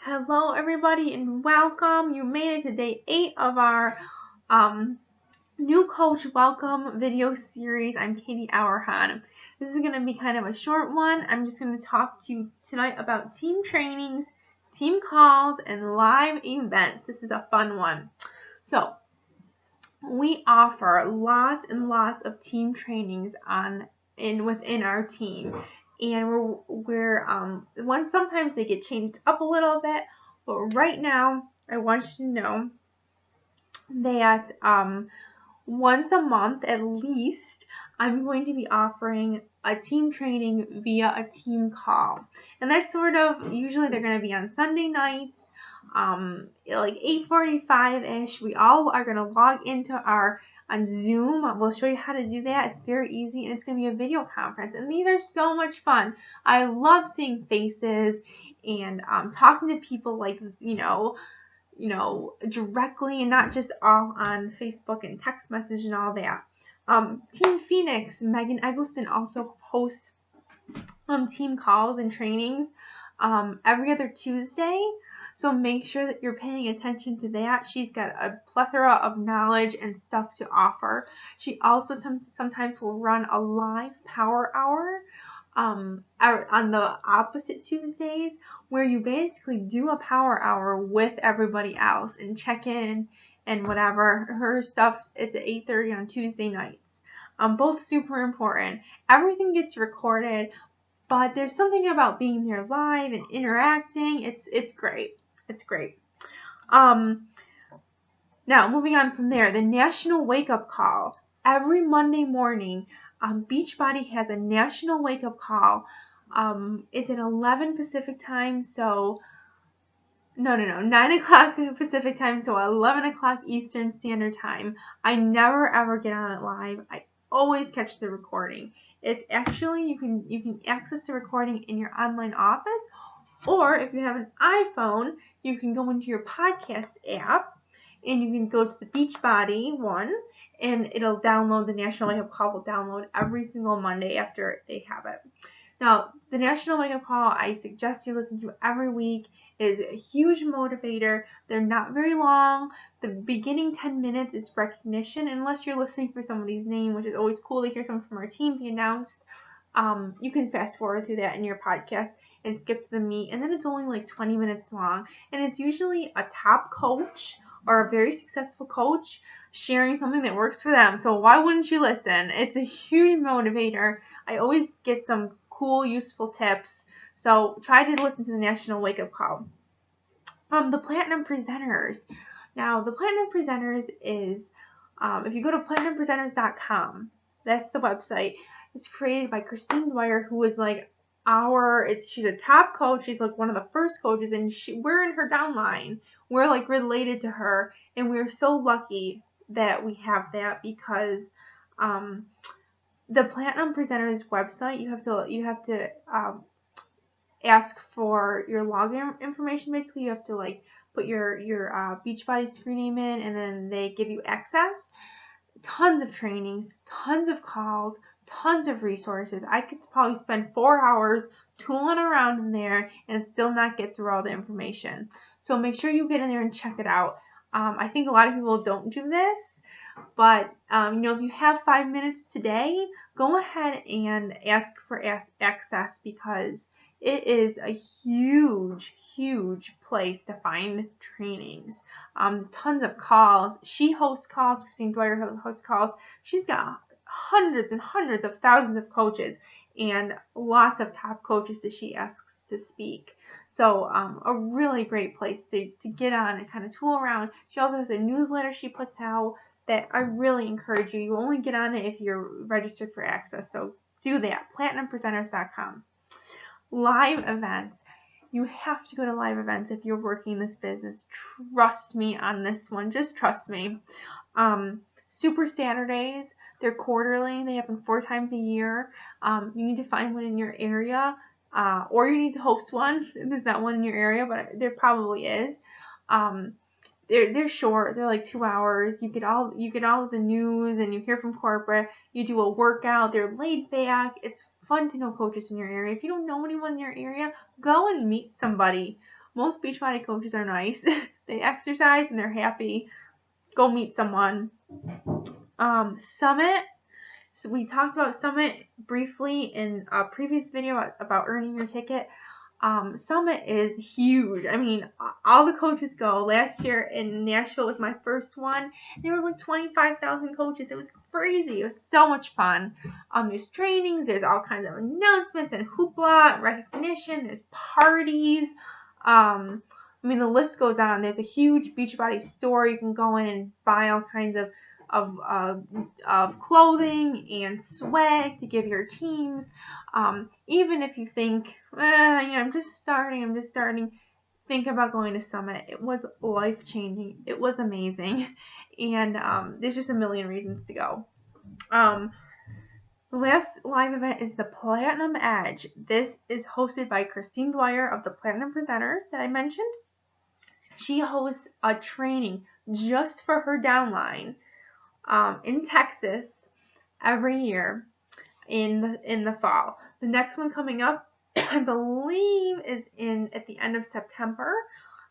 Hello everybody and welcome. You made it to day 8 of our new coach welcome video series. I'm Katie Auerhahn. This is going to be kind of a short one. I'm just going to talk to you tonight about team trainings, team calls, and live events. This is a fun one. So we offer lots and lots of team trainings within our team, and sometimes they get changed up a little bit, but right now I want you to know that once a month at least I'm going to be offering a team training via a team call, and that's usually they're going to be on Sunday nights. Like 8:45ish, we all are going to log into on Zoom. We'll show you how to do that. It's very easy, and it's going to be a video conference, and these are so much fun. I love seeing faces and talking to people directly, and not just all on Facebook and text message and all that. Team Phoenix, Megan Eggleston also hosts team calls and trainings every other Tuesday. So make sure that you're paying attention to that. She's got a plethora of knowledge and stuff to offer. She also sometimes will run a live power hour on the opposite Tuesdays, where you basically do a power hour with everybody else and check in and whatever. Her stuff is at 8:30 on Tuesday nights. Both super important. Everything gets recorded, but there's something about being there live and interacting. It's great. It's great. Now moving on from there, the National Wake Up Call. Every Monday morning, Beachbody has a National Wake Up Call. It's at 11 Pacific time, so 9 o'clock Pacific time, so 11 o'clock Eastern Standard Time. I never ever get on it live. I always catch the recording. It's actually, you can access the recording in your online office, or if you have an iPhone, you can go into your podcast app and you can go to the Beachbody one, and it'll download. The National Wake Up Call will download every single Monday after they have it. Now, the National Wake Up Call, I suggest you listen to every week. It is a huge motivator. They're not very long. The beginning 10 minutes is recognition, unless you're listening for somebody's name, which is always cool to hear someone from our team be announced. You can fast forward through that in your podcast and skip to the meat, and then it's only like 20 minutes long, and it's usually a top coach or a very successful coach sharing something that works for them. So why wouldn't you listen? It's a huge motivator. I always get some cool, useful tips. So try to listen to the National Wake Up Call. The Platinum Presenters. Now, the Platinum Presenters is, if you go to platinumpresenters.com, that's the website. It's created by Christine Dwyer, who is like she's a top coach. She's like one of the first coaches, and we're in her downline. We're like related to her, and we're so lucky that we have that, because the Platinum Presenters website, you have to ask for your login information. Basically, you have to like put your Beachbody screen name in, and then they give you access. Tons of trainings, tons of calls, tons of resources. I could probably spend 4 hours tooling around in there and still not get through all the information. So make sure you get in there and check it out. I think a lot of people don't do this, but if you have 5 minutes today, go ahead and ask for access, because it is a huge, huge place to find trainings. Tons of calls. She hosts calls. Christine Dwyer hosts calls. She's got hundreds and hundreds of thousands of coaches, and lots of top coaches that she asks to speak. So a really great place to get on and kind of tool around. She also has a newsletter she puts out that I really encourage you. You only get on it if you're registered for access. So do that. PlatinumPresenters.com. Live events. You have to go to live events if you're working this business. Trust me on this one. Just trust me. Super Saturdays. They're quarterly. They happen 4 times a year. You need to find one in your area, or you need to host one. There's not one in your area, but there probably is. They're short. They're like 2 hours. You get all of the news, and you hear from corporate. You do a workout. They're laid back. It's fun to know coaches in your area. If you don't know anyone in your area, go and meet somebody. Most Beachbody coaches are nice. They exercise and they're happy. Go meet someone. Summit. So we talked about Summit briefly in a previous video about earning your ticket. Summit is huge. I mean, all the coaches go. Last year in Nashville was my first one. There was like 25,000 coaches. It was crazy. It was so much fun. There's trainings. There's all kinds of announcements and hoopla and recognition. There's parties. I mean, the list goes on. There's a huge Beachbody store. You can go in and buy all kinds of clothing and swag to give your teams. Even if you think, I'm just starting, think about going to Summit. It was life-changing. It was amazing. And there's just a million reasons to go. The last live event is the Platinum Edge. This is hosted by Christine Dwyer of the Platinum Presenters that I mentioned. She hosts a training just for her downline in Texas every year in the fall. The next one coming up, I believe, is at the end of September.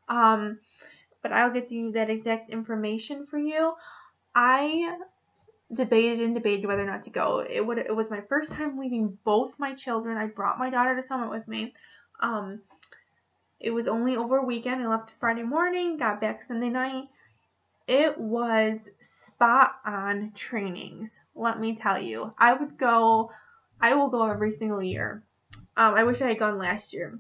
But I'll get you that exact information for you. I debated whether or not to go. It was my first time leaving both my children. I brought my daughter to Summit with me. It was only over a weekend. I left Friday morning, got back Sunday night. It was spot on trainings. Let me tell you, I will go every single year. I wish I had gone last year.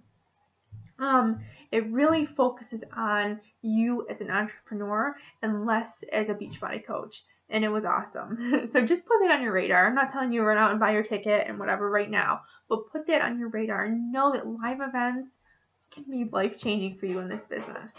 It really focuses on you as an entrepreneur and less as a Beachbody coach. And it was awesome. So just put that on your radar. I'm not telling you to run out and buy your ticket and whatever right now, but put that on your radar and know that live events can be life-changing for you in this business.